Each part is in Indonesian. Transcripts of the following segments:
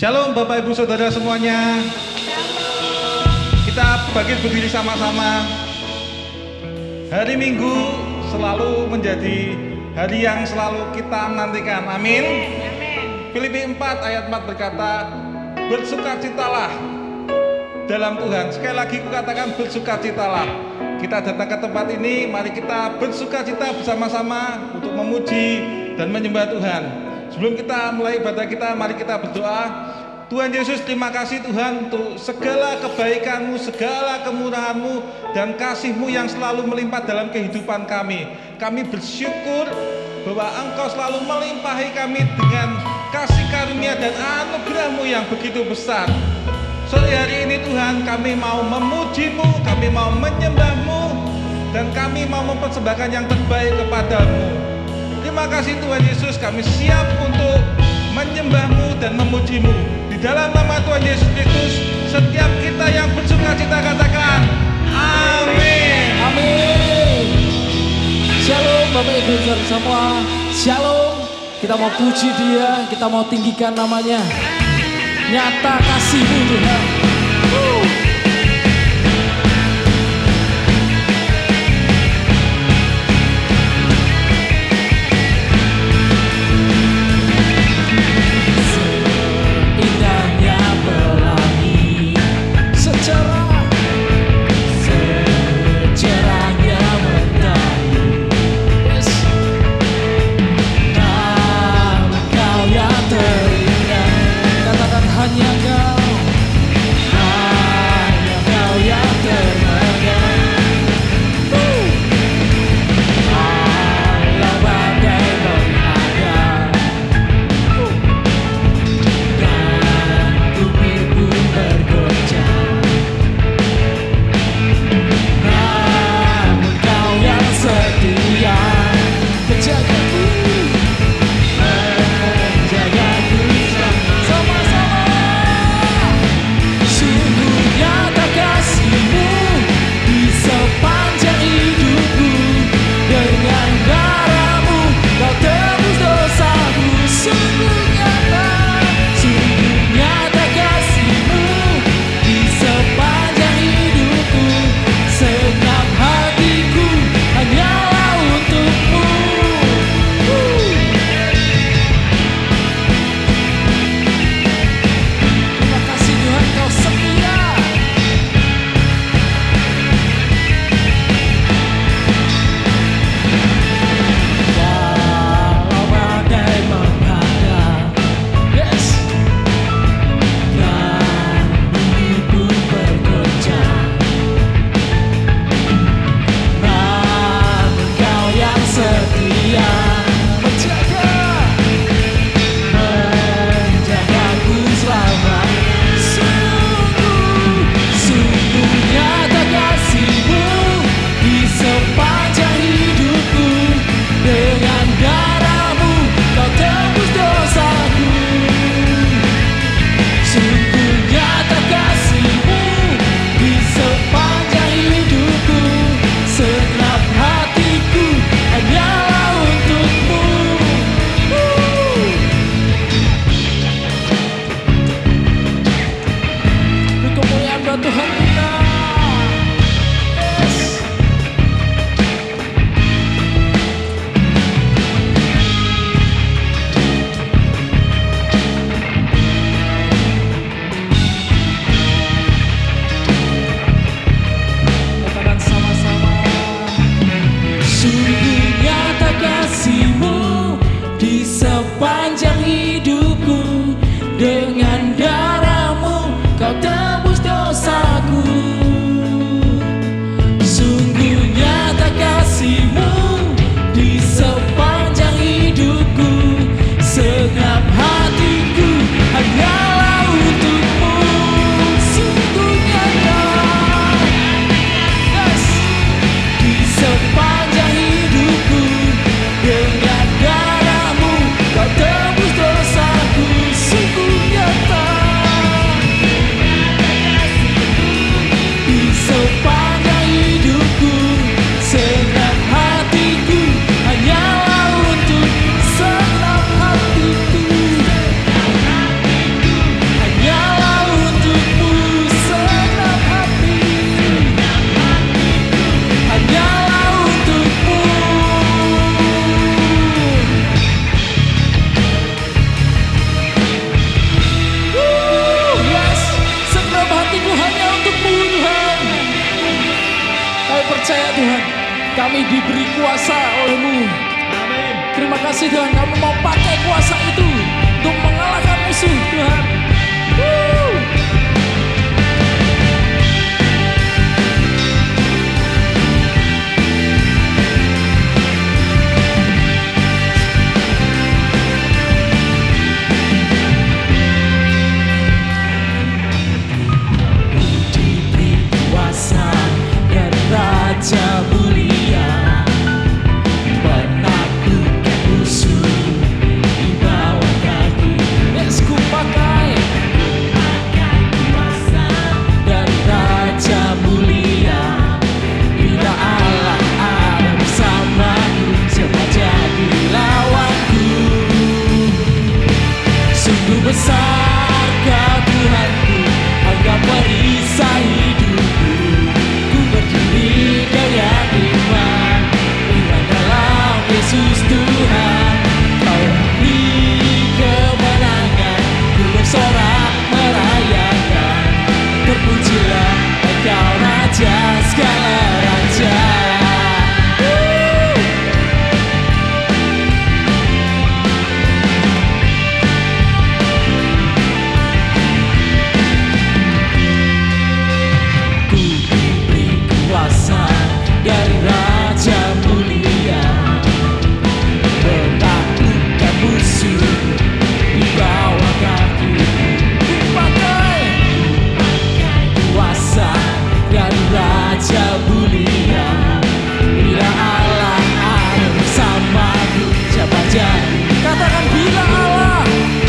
Shalom Bapak Ibu Saudara semuanya. Kita bangkit berdiri sama-sama. Hari Minggu selalu menjadi hari yang selalu kita nantikan. Amin. Filipi 4 ayat 4 berkata, bersukacitalah dalam Tuhan. Sekali lagi kukatakan bersukacitalah. Kita datang ke tempat ini, mari kita bersukacita bersama-sama untuk memuji dan menyembah Tuhan. Sebelum kita mulai ibadah kita, mari kita berdoa. Tuhan Yesus, terima kasih Tuhan untuk segala kebaikan-Mu, segala kemurahan-Mu dan kasih-Mu yang selalu melimpah dalam kehidupan kami. Kami bersyukur bahwa Engkau selalu melimpahi kami dengan kasih karunia dan anugerah-Mu yang begitu besar. Sore hari ini Tuhan, kami mau memuji-Mu, kami mau menyembah-Mu, dan kami mau mempersembahkan yang terbaik kepada-Mu. Terima kasih Tuhan Yesus, kami siap untuk menyembah-Mu dan memuji-Mu. Di dalam nama Tuhan Yesus Kristus, setiap kita yang bersukacita katakan amin. Amin. Shalom Bapak Ibu Saudara semua. Shalom. Kita mau puji Dia, kita mau tinggikan namanya. Nyata kasih-Mu Tuhan. Hanya kuasa oleh-Mu. Amin. Terima kasih Tuhan, kami mau pakai kuasa itu untuk mengalahkan musuh Tuhan. Diberi kuasa dari Raja mulia, menaklukkan musuh di bawah kaki. Yes, ku pakai Kuasa dari Raja mulia, bila Allah ada bersamaku, siapa jadi lawanku? Sungguh besar Kau Tuhanku, Engkau perisai hidupku. Ku berdiri dengan iman, iman dalam Yesus Tuhan. Kau beri kemenangan, ku bersorak merayakan. Terpujilah Engkau Raja segala raja. Ku diberi kuasa dari Raja mulia, menaklukkan musuh di bawah kaki. ku pakai Kuasa dari Raja mulia, bila Allah ada bersamaku, siapa jadi? katakan bila Allah,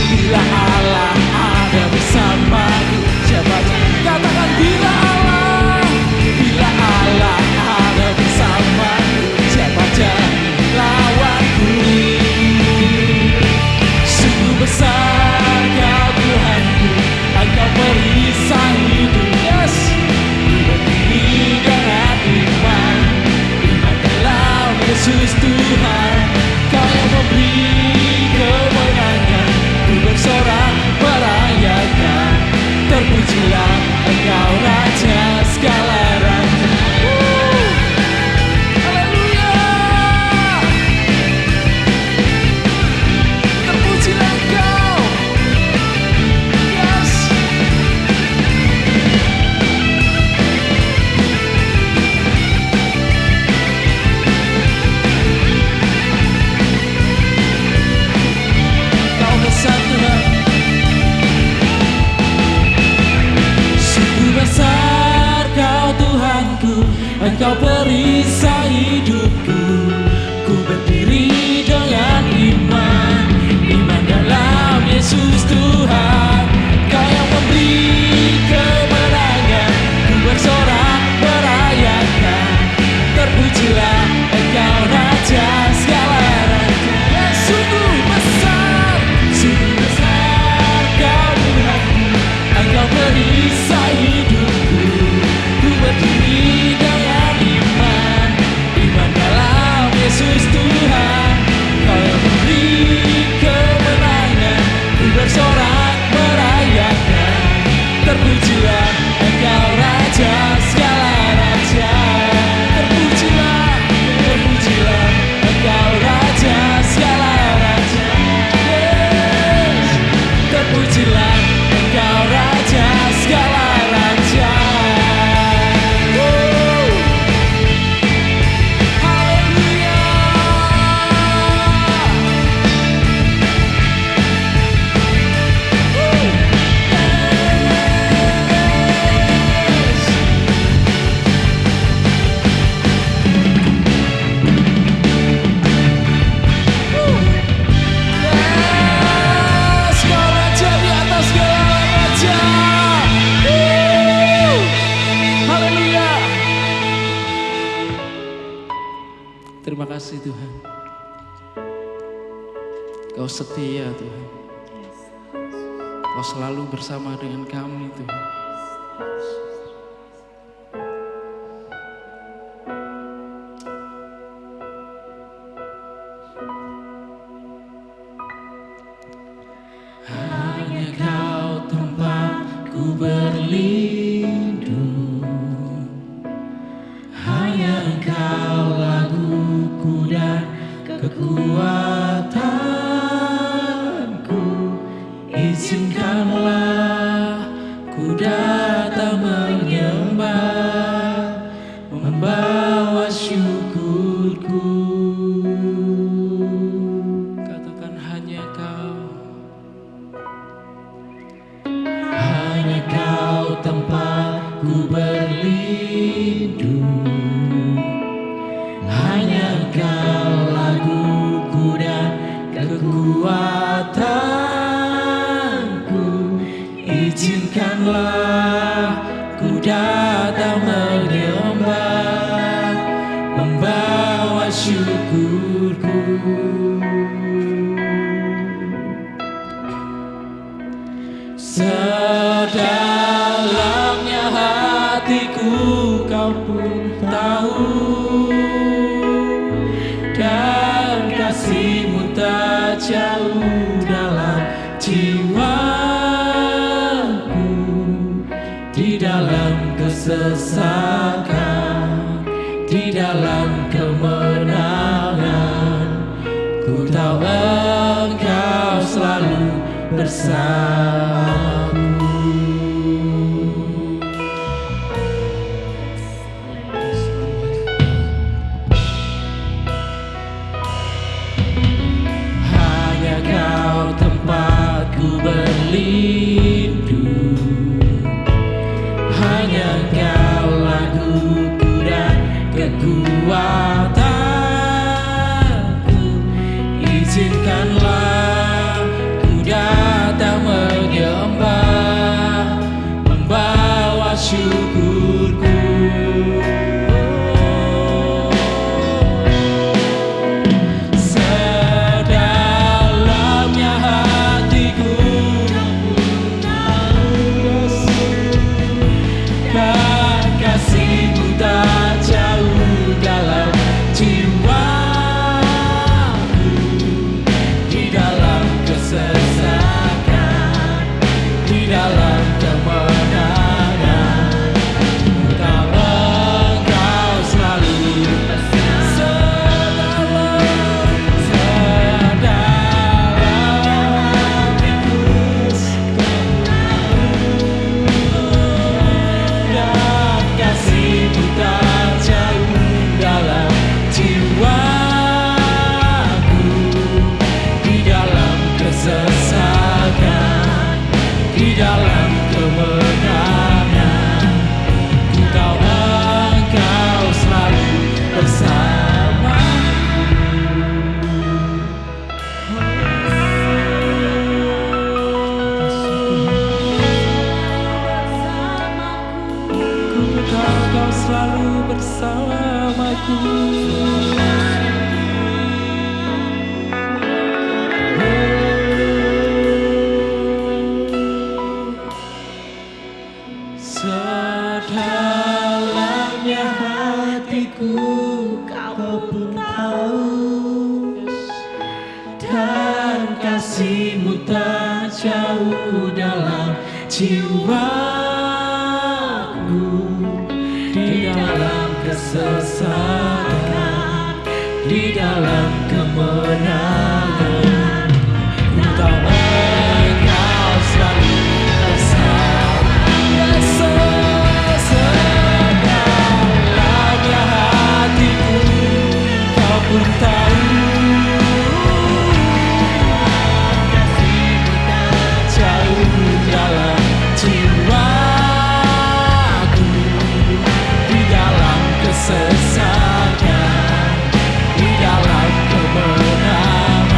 Bila Allah ada bersamaku, siapa jadi? katakan bila Allah, Bila Allah ada bersamaku, siapa jadi lawanku? Sungguh besar Kau Tuhanku, Engkau perisai hidup. yes, Ku berdiri dengan iman, iman dalam Yesus Tuhan. Kau yang memberi kemenangan, ku bersorak merayakan. Terpujilah Engkau Raja segala raja. haleluya. Terpujilah Engkau, yes. Kau besar Tuhan. Sungguh besar Kau Tuhanku, Engkau perisai hidupku. Ku berdiri dengan iman, iman dalam Yesus Tuhan. Kau yang memberi kemenangan, ku bersorak merayakan. Terpujilah Engkau Raja segala raja. Sungguh besar Kau Tuhanku, Engkau perisai hidupku. Ku berdiri dengan iman, iman dalam Yesus Tuhan. Kau yang memberi kemenangan, ku bersorak merayakan. Terpujilah Engkau Raja segala raja. Terpujilah Engkau Raja segala raja. Yes. Terpujilah Engkau Raja segala raja. Haleluya. Yes. Yes, Kau Raja di atas segala raja. Haleluya. Terima kasih Tuhan. Kau setia Tuhan. Kau selalu bersama dengan kami Tuhan. Hanya Kau tempatku berlindung, hanya Engkau laguku kekuatanku, izinkanlah ku datang menyembah, membawa syukurku. Katakan hanya kau tempatku berlindung, hanya kau laguku dan kekuatanku. Izinkanlah ku datang menyembah, membawa syukurku. Sedalamnya hatiku kau pun tahu, dan kasih-Mu tak jauh dalam jiwaku. Di dalam kesesakan, di dalam kemenangan, ku tahu Engkau selalu bersamaku. Hanya Kau tempatku berlindung, hanya Kau laguku dan kekuatanku. Izinkanlah datang menyembah, membawa syukurku. Sedalamnya hatiku dan kasih-Mu tak jauh dalam jiwaku. Di dalam kesesakan, di dalam kemenangan, ku tahu Engkau selalu dan kasih-Mu tak jauh dalam jiwaku. Di dalam kesesakan, di dalam kemenangan, ku tahu Engkau selalu bersama. Ku tahu Kau selalu bersamaku. Sedalamnya hatiku Kau pun tahu, dan kasih-Mu tak jauh dalam jiwaku. Di dalam kesesakan, di dalam kemenangan, ku tahu Engkau selalu bersama. Sedalamnya hatiku Kau pun tahu, kasih-Mu tak jauh dalam jiwaku. Di dalam kesesakan, di dalam kemenangan,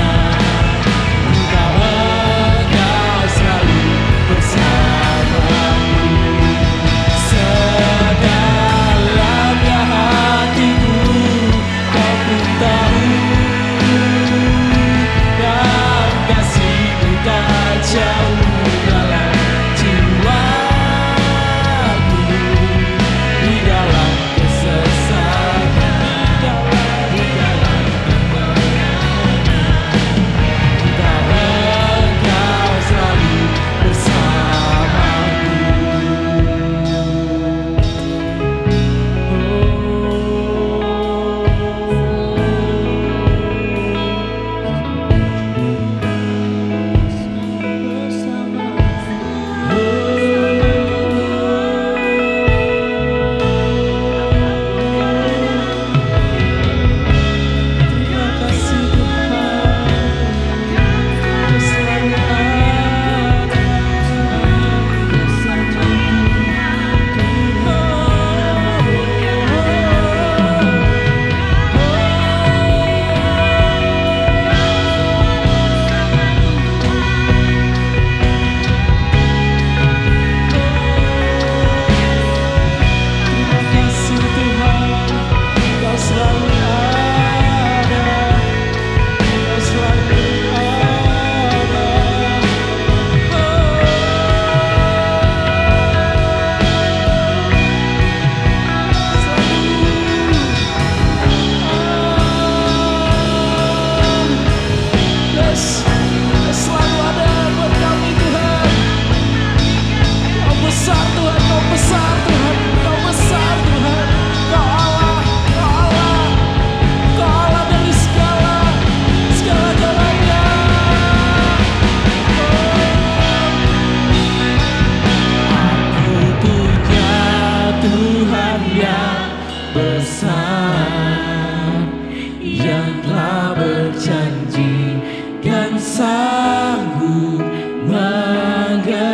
yang telah berjanji dan sanggup menggenapi.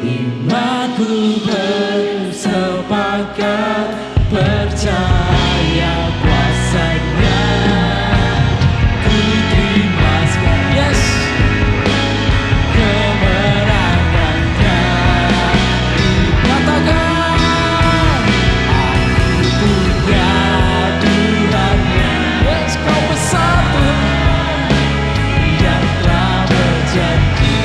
Imanku bersepakat percaya kuasanya. Ku terima sekarang, yes, kemenangannya. Katakan, aku punya Tuhan, yes, kau besar Tuhan, yang telah berjanji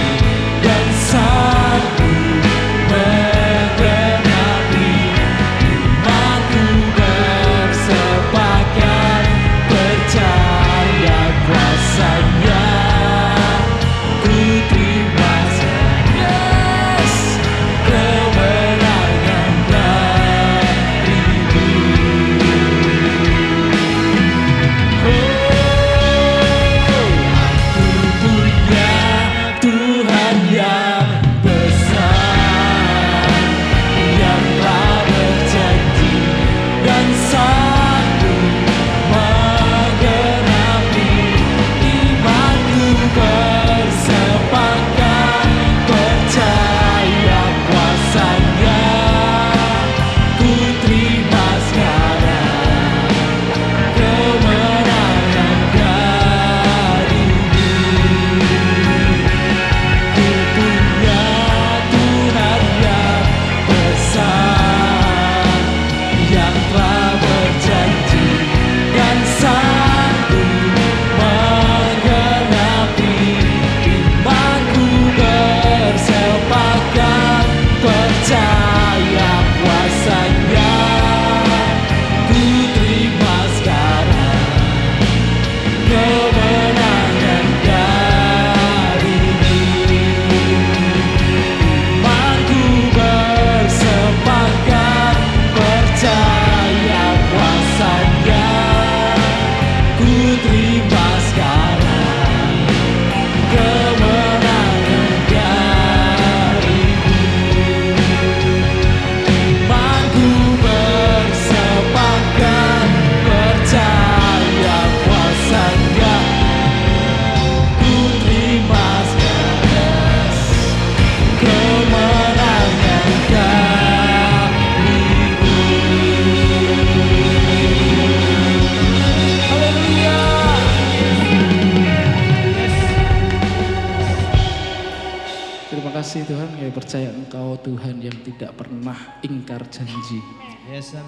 dan sanggup menggenapi. Imanku bersepakat percaya kuasanya. Ku terima sekarang, yes, kemenangan darimu. Aku punya Tuhan yang besar, yang telah berjanji dan sanggup menggenapi. Imanku bersepakat percaya kuasanya. Ku terima sekarang kemenangan darimu. Ku punya Tuhan yang besar, yang telah berjanji dan sanggup menggenapi. Imanku bersepakat percaya kuasanya. Ku terima sekarang kemenangan darimu. Imanku bersepakat percaya kuasanya. Ku terima sekarang kemenangan darimu. Imanku bersepakat percaya kuasanya. Ku terima sekarang kemenangan darimu. Haleluya. Terima kasih Tuhan, kami percaya Engkau Tuhan yang tidak pernah ingkar janji.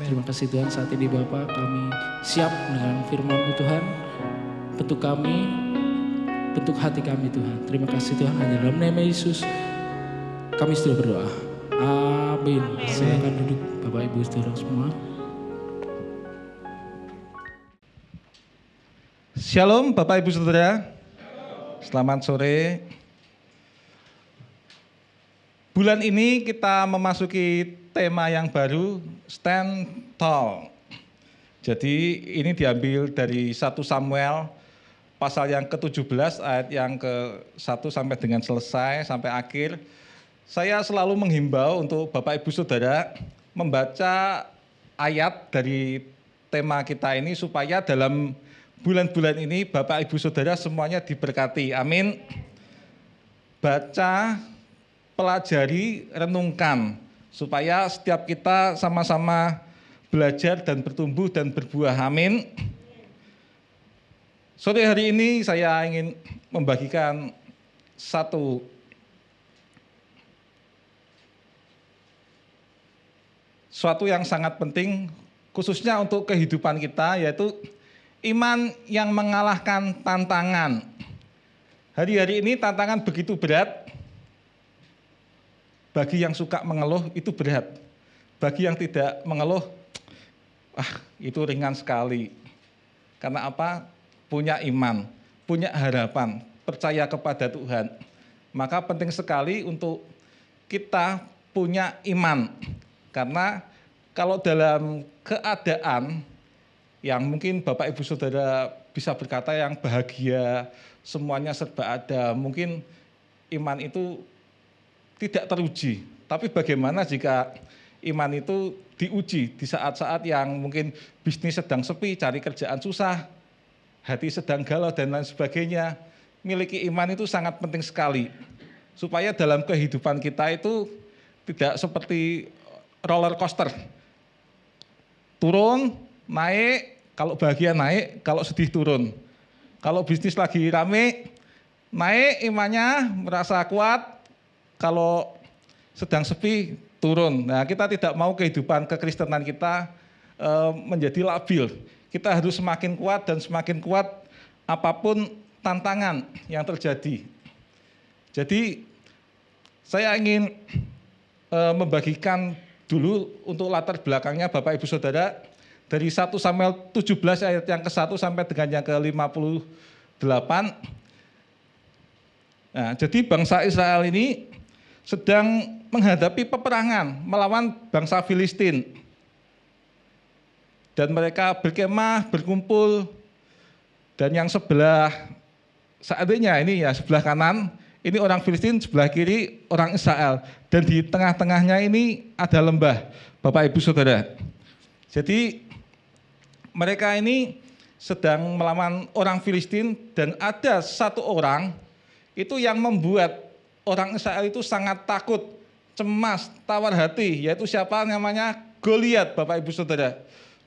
Terima kasih Tuhan, saat ini Bapa kami siap dengan firman-Mu Tuhan. Bentuk kami, bentuk hati kami Tuhan. Terima kasih Tuhan, hanya dalam nama Yesus kami sudah berdoa. Amin. Silakan duduk Bapak Ibu Saudara semua. Shalom Bapak Ibu Saudara. Selamat sore. Bulan ini kita memasuki tema yang baru, Stand Tall. Jadi ini diambil dari 1 Samuel pasal yang ke-17 ayat yang ke-1 sampai dengan selesai, sampai akhir. Saya selalu menghimbau untuk Bapak Ibu Saudara membaca ayat dari tema kita ini supaya dalam bulan-bulan ini Bapak Ibu Saudara semuanya diberkati. Amin. Baca, pelajari, renungkan supaya setiap kita sama-sama belajar dan bertumbuh dan berbuah. Amin. Sore hari ini saya ingin membagikan suatu yang sangat penting khususnya untuk kehidupan kita, yaitu iman yang mengalahkan tantangan. Hari-hari ini tantangan begitu berat. Bagi yang suka mengeluh itu berat. Bagi yang tidak mengeluh, itu ringan sekali. Karena apa? Punya iman, punya harapan, percaya kepada Tuhan. Maka penting sekali untuk kita punya iman. Karena kalau dalam keadaan yang mungkin Bapak Ibu Saudara bisa berkata yang bahagia, semuanya serba ada, mungkin iman itu tidak teruji. Tapi bagaimana jika iman itu diuji di saat-saat yang mungkin bisnis sedang sepi, cari kerjaan susah, hati sedang galau dan lain sebagainya. Miliki iman itu sangat penting sekali. Supaya dalam kehidupan kita itu tidak seperti roller coaster. Turun, naik, kalau bahagia naik, kalau sedih turun. Kalau bisnis lagi rame, naik imannya, merasa kuat, kalau sedang sepi, turun. Nah, kita tidak mau kehidupan kekristenan kita menjadi labil. Kita harus semakin kuat dan semakin kuat apapun tantangan yang terjadi. Jadi, saya ingin membagikan dulu untuk latar belakangnya Bapak Ibu Saudara, dari 1 Samuel 17 ayat yang ke-1 sampai dengan yang ke-58. Nah, jadi bangsa Israel ini sedang menghadapi peperangan melawan bangsa Filistin. Dan mereka berkemah, berkumpul, dan yang sebelah, seandainya ini ya sebelah kanan, ini orang Filistin, sebelah kiri orang Israel. Dan di tengah-tengahnya ini ada lembah, Bapak Ibu Saudara. Jadi mereka ini sedang melawan orang Filistin dan ada satu orang itu yang membuat orang Israel itu sangat takut, cemas, tawar hati, yaitu siapa? Namanya Goliat, Bapak Ibu Saudara.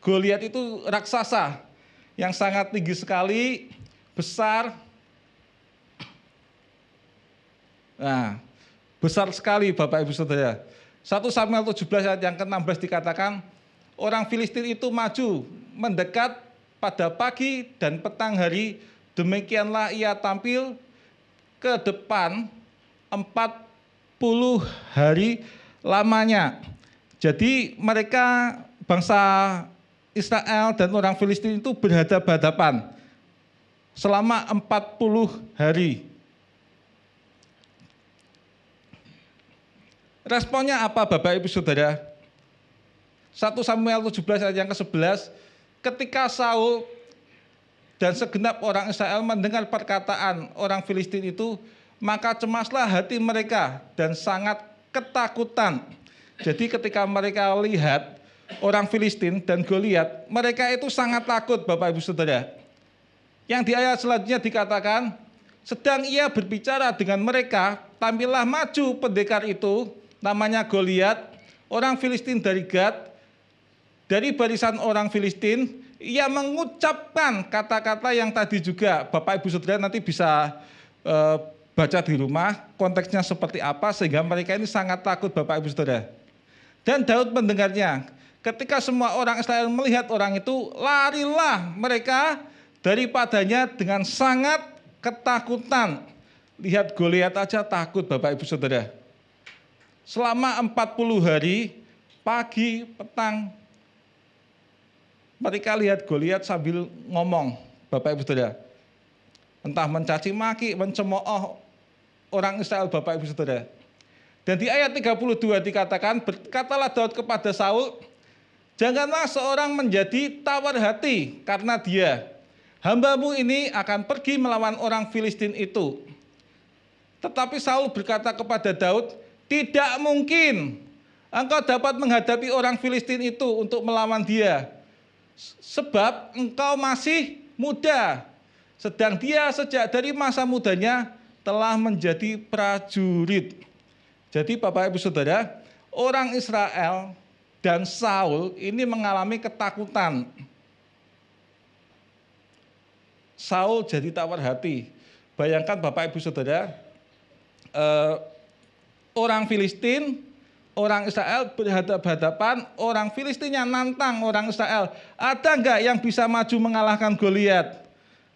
Goliat itu raksasa yang sangat tinggi sekali, besar. Nah, besar sekali Bapak Ibu Saudara. 1 Samuel 17 ayat yang ke-16 dikatakan, orang Filistin itu maju, mendekat pada pagi dan petang hari, demikianlah ia tampil ke depan 40 hari lamanya. Jadi mereka bangsa Israel dan orang Filistin itu berhadapan-hadapan selama 40 hari. Responnya apa Bapak Ibu Saudara? 1 Samuel 17 ayat yang ke-11, ketika Saul dan segenap orang Israel mendengar perkataan orang Filistin itu, maka cemaslah hati mereka dan sangat ketakutan. Jadi ketika mereka lihat orang Filistin dan Goliat, mereka itu sangat takut Bapak Ibu Saudara. Yang di ayat selanjutnya dikatakan, sedang ia berbicara dengan mereka, tampillah maju pendekar itu, namanya Goliat, orang Filistin dari Gad. Dari barisan orang Filistin, ia mengucapkan kata-kata yang tadi juga Bapak Ibu Saudara nanti bisa baca di rumah, konteksnya seperti apa, sehingga mereka ini sangat takut Bapak Ibu Saudara. Dan Daud mendengarnya. Ketika semua orang Israel melihat orang itu, larilah mereka daripadanya dengan sangat ketakutan. Lihat Goliat aja takut Bapak Ibu Saudara. Selama 40 hari, pagi, petang, mereka lihat Goliat sambil ngomong, Bapak Ibu Saudara. Entah mencaci maki, mencemooh orang Israel, Bapak Ibu Saudara. Dan di ayat 32 dikatakan, berkatalah Daud kepada Saul, janganlah seorang menjadi tawar hati karena dia. Hambamu ini akan pergi melawan orang Filistin itu. Tetapi Saul berkata kepada Daud, tidak mungkin engkau dapat menghadapi orang Filistin itu untuk melawan dia. Sebab engkau masih muda, sedang dia sejak dari masa mudanya telah menjadi prajurit. Jadi Bapak Ibu Saudara, orang Israel dan Saul ini mengalami ketakutan. Saul jadi tawar hati. Bayangkan Bapak Ibu Saudara, orang Filistin, orang Israel berhadapan-hadapan, orang Filistin yang nantang orang Israel. Ada enggak yang bisa maju mengalahkan Goliat?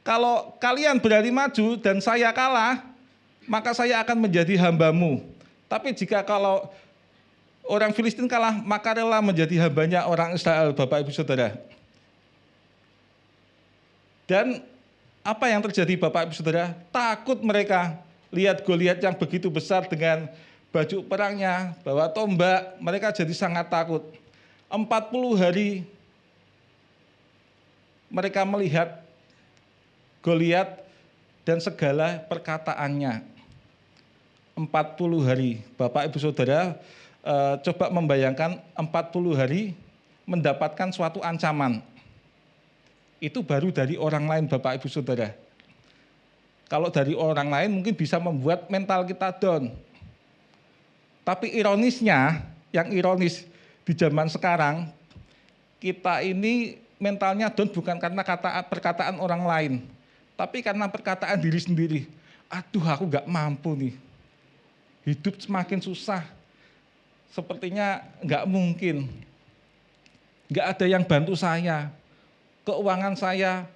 Kalau kalian berani maju dan saya kalah, maka saya akan menjadi hambamu. Tapi jika kalau orang Filistin kalah, maka rela menjadi hambanya orang Israel, Bapak Ibu Saudara. Dan apa yang terjadi Bapak Ibu Saudara? Takut mereka lihat Goliat yang begitu besar dengan baju perangnya, bawa tombak, mereka jadi sangat takut. 40 hari mereka melihat Goliat dan segala perkataannya. 40 hari, Bapak Ibu Saudara, coba membayangkan 40 hari mendapatkan suatu ancaman. Itu baru dari orang lain Bapak Ibu Saudara. Kalau dari orang lain mungkin bisa membuat mental kita down. Tapi ironisnya, yang ironis di zaman sekarang, kita ini mentalnya down bukan karena perkataan orang lain, tapi karena perkataan diri sendiri. Aduh, aku gak mampu nih. Hidup semakin susah. Sepertinya gak mungkin. Gak ada yang bantu saya. Keuangan saya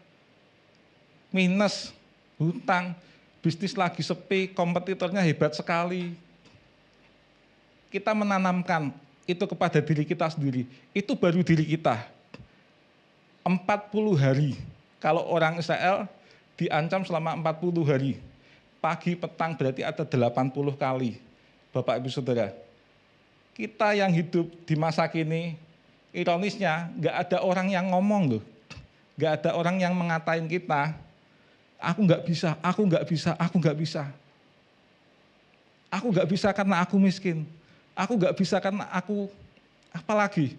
minus, hutang, bisnis lagi sepi, kompetitornya hebat sekali. Kita menanamkan itu kepada diri kita sendiri. Itu baru diri kita. 40 hari. Kalau orang Israel diancam selama 40 hari. Pagi, petang berarti ada 80 kali. Bapak Ibu Saudara. Kita yang hidup di masa kini, ironisnya nggak ada orang yang ngomong loh. Nggak ada orang yang mengatain kita, aku nggak bisa, aku nggak bisa, aku nggak bisa. Aku nggak bisa karena aku miskin. Aku nggak bisa karena aku, apalagi?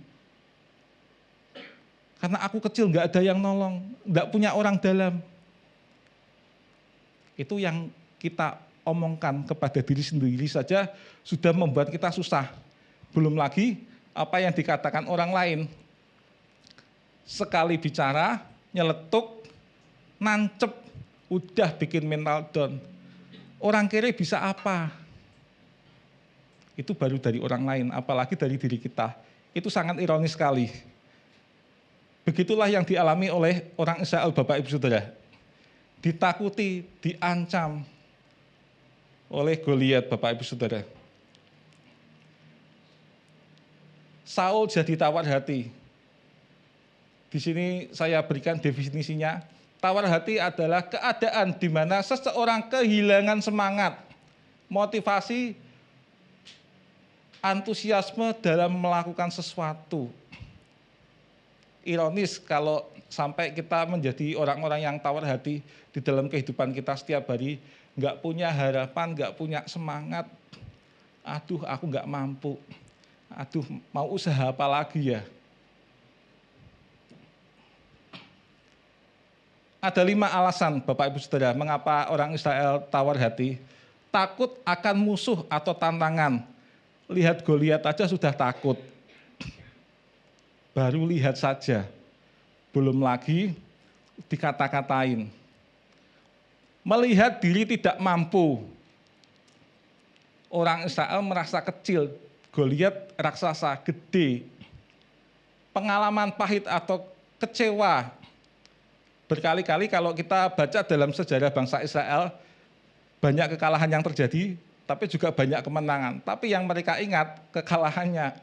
Karena aku kecil nggak ada yang nolong, nggak punya orang dalam. Itu yang kita omongkan kepada diri sendiri saja sudah membuat kita susah. Belum lagi apa yang dikatakan orang lain. Sekali bicara, nyeletuk, nancep, udah bikin mental down. Orang kiri bisa apa? Itu baru dari orang lain, apalagi dari diri kita. Itu sangat ironis sekali. Begitulah yang dialami oleh orang Israel, Bapak Ibu Saudara. Ditakuti, diancam oleh Goliat, Bapak Ibu Saudara. Saul jadi tawar hati. Di sini saya berikan definisinya. Tawar hati adalah keadaan di mana seseorang kehilangan semangat, motivasi, antusiasme dalam melakukan sesuatu. Ironis kalau sampai kita menjadi orang-orang yang tawar hati di dalam kehidupan kita setiap hari, nggak punya harapan, nggak punya semangat. Aduh, aku nggak mampu. Aduh, mau usaha apa lagi ya? Ada 5 alasan Bapak Ibu Saudara mengapa orang Israel tawar hati. Takut akan musuh atau tantangan. Lihat Goliat aja sudah takut. Baru lihat saja. Belum lagi dikata-katain. Melihat diri tidak mampu. Orang Israel merasa kecil. Goliat raksasa gede. Pengalaman pahit atau kecewa. Berkali-kali kalau kita baca dalam sejarah bangsa Israel, banyak kekalahan yang terjadi, tapi juga banyak kemenangan. Tapi yang mereka ingat, kekalahannya.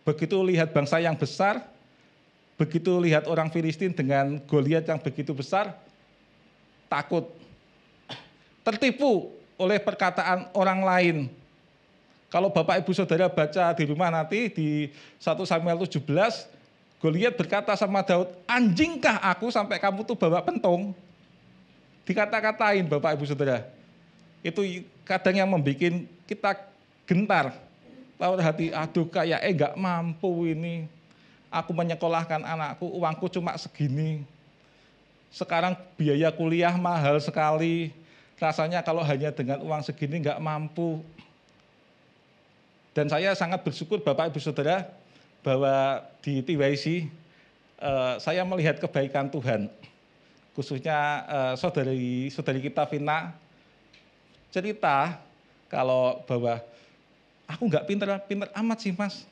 Begitu lihat bangsa yang besar, begitu lihat orang Filistin dengan Goliat yang begitu besar, takut. Tertipu oleh perkataan orang lain. Kalau Bapak Ibu Saudara baca di rumah nanti, di 1 Samuel 17, Goliat berkata sama Daud, anjingkah aku sampai kamu tuh bawa pentung? Dikata-katain Bapak Ibu Saudara. Itu kadang yang membuat kita gentar. Tawar hati, aduh kayak nggak mampu ini. Aku menyekolahkan anakku, uangku cuma segini. Sekarang biaya kuliah mahal sekali. Rasanya kalau hanya dengan uang segini nggak mampu. Dan saya sangat bersyukur Bapak Ibu Saudara, bahwa di TYC saya melihat kebaikan Tuhan, khususnya saudari kita Vina cerita kalau bahwa aku nggak pinter amat sih mas,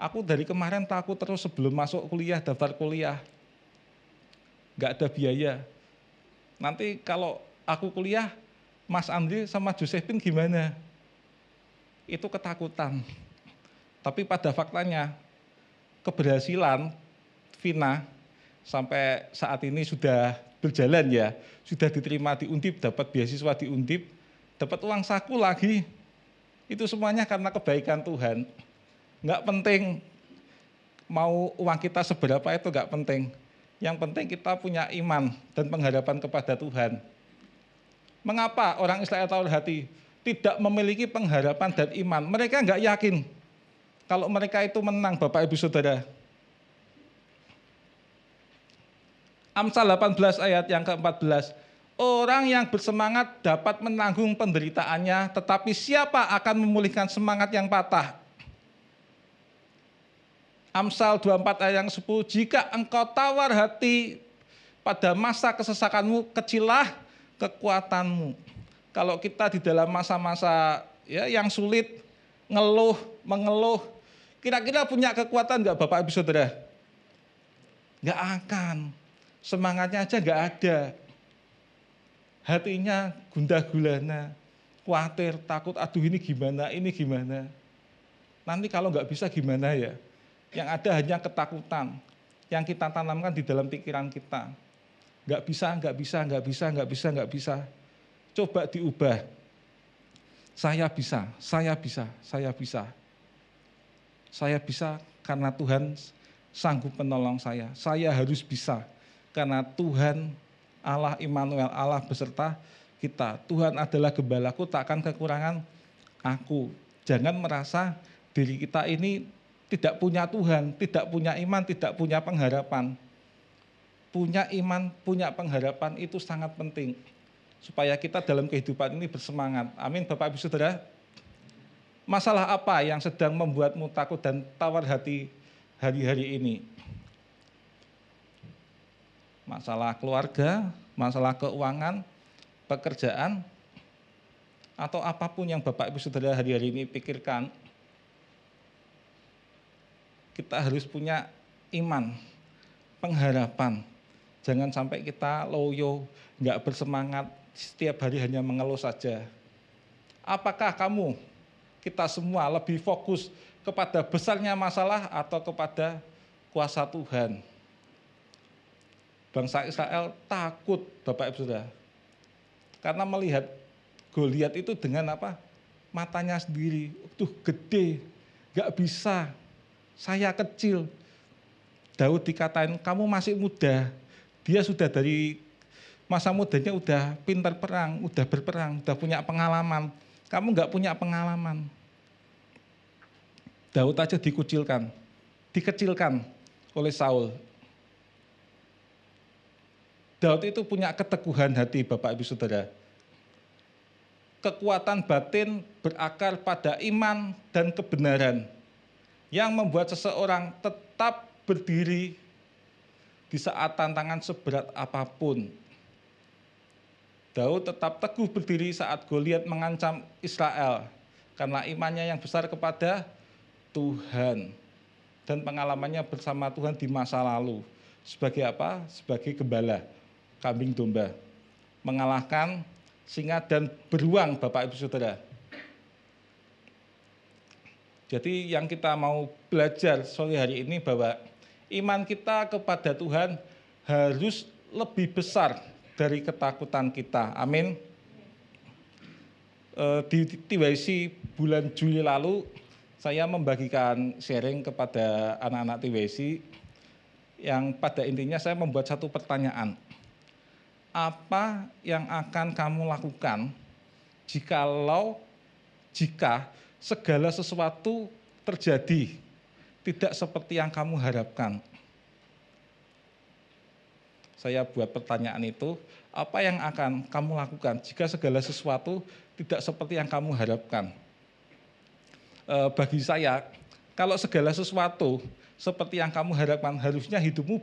aku dari kemarin takut terus sebelum masuk kuliah, daftar kuliah, nggak ada biaya, nanti kalau aku kuliah Mas Andri sama Josephine gimana? Itu ketakutan. Tapi pada faktanya, keberhasilan Vina sampai saat ini sudah berjalan ya, sudah diterima di Undip, dapat beasiswa di Undip, dapat uang saku lagi. Itu semuanya karena kebaikan Tuhan. Nggak penting mau uang kita seberapa, itu nggak penting. Yang penting kita punya iman dan pengharapan kepada Tuhan. Mengapa orang Israel tawar hati? tidak memiliki pengharapan dan iman. Mereka nggak yakin kalau mereka itu menang, Bapak Ibu Saudara. Amsal 18 ayat yang ke-14. Orang yang bersemangat dapat menanggung penderitaannya, tetapi siapa akan memulihkan semangat yang patah? Amsal 24 ayat yang 10. Jika engkau tawar hati pada masa kesesakanmu, kecillah kekuatanmu. Kalau kita di dalam masa-masa ya yang sulit, mengeluh, kira-kira punya kekuatan nggak Bapak Ibu Saudara? Nggak akan. Semangatnya aja nggak ada. Hatinya gundah gulana, khawatir, takut, aduh ini gimana. Nanti kalau nggak bisa gimana ya? Yang ada hanya ketakutan yang kita tanamkan di dalam pikiran kita. Nggak bisa. Coba diubah. Saya bisa karena Tuhan sanggup menolong saya. Saya harus bisa karena Tuhan Allah Immanuel, Allah beserta kita. Tuhan adalah gembalaku, tak akan kekurangan aku. Jangan merasa diri kita ini tidak punya Tuhan, tidak punya iman, tidak punya pengharapan. Punya iman, punya pengharapan itu sangat penting. Supaya kita dalam kehidupan ini bersemangat. Amin Bapak Ibu Saudara. Masalah apa yang sedang membuatmu takut dan tawar hati hari-hari ini? Masalah keluarga, masalah keuangan, pekerjaan, atau apapun yang Bapak Ibu Saudara hari-hari ini pikirkan, kita harus punya iman, pengharapan. Jangan sampai kita loyo, nggak bersemangat, setiap hari hanya mengeluh saja. Apakah kita semua lebih fokus kepada besarnya masalah atau kepada kuasa Tuhan? Bangsa Israel takut, Bapak Ibu Saudara, karena melihat Goliat itu dengan apa? Matanya sendiri, tuh gede, nggak bisa. Saya kecil. Daud dikatain, kamu masih muda. Dia sudah dari masa mudanya udah pintar perang, udah berperang, udah punya pengalaman. Kamu nggak punya pengalaman. Daud aja dikecilkan oleh Saul. Daud itu punya keteguhan hati, Bapak Ibu Saudara. Kekuatan batin berakar pada iman dan kebenaran, yang membuat seseorang tetap berdiri di saat tantangan seberat apapun. Daud tetap teguh berdiri saat Goliat mengancam Israel karena imannya yang besar kepada Tuhan dan pengalamannya bersama Tuhan di masa lalu. Sebagai apa? Sebagai gembala kambing domba, mengalahkan singa dan beruang, Bapak Ibu Saudara. Jadi yang kita mau belajar sore hari ini bahwa iman kita kepada Tuhan harus lebih besar dari ketakutan kita. Amin. Di TWC bulan Juli lalu, saya membagikan sharing kepada anak-anak TWC yang pada intinya saya membuat satu pertanyaan. Apa yang akan kamu lakukan jika segala sesuatu terjadi tidak seperti yang kamu harapkan? Saya buat pertanyaan itu, apa yang akan kamu lakukan jika segala sesuatu tidak seperti yang kamu harapkan? Bagi saya, kalau segala sesuatu seperti yang kamu harapkan, harusnya hidupmu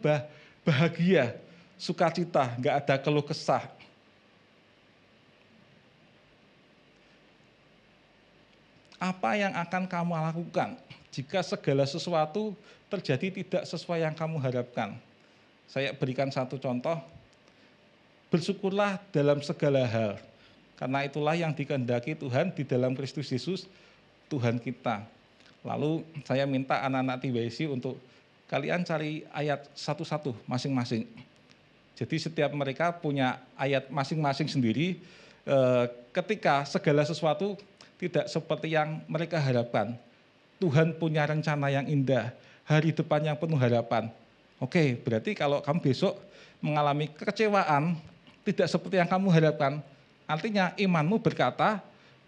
bahagia, sukacita, nggak ada keluh kesah. Apa yang akan kamu lakukan jika segala sesuatu terjadi tidak sesuai yang kamu harapkan? Saya berikan satu contoh. Bersyukurlah dalam segala hal, karena itulah yang dikehendaki Tuhan di dalam Kristus Yesus, Tuhan kita. Lalu saya minta anak-anak TWC untuk kalian cari ayat satu-satu masing-masing. Jadi setiap mereka punya ayat masing-masing sendiri. Ketika segala sesuatu tidak seperti yang mereka harapkan, Tuhan punya rencana yang indah, hari depan yang penuh harapan. Oke, berarti kalau kamu besok mengalami kekecewaan, tidak seperti yang kamu harapkan, artinya imanmu berkata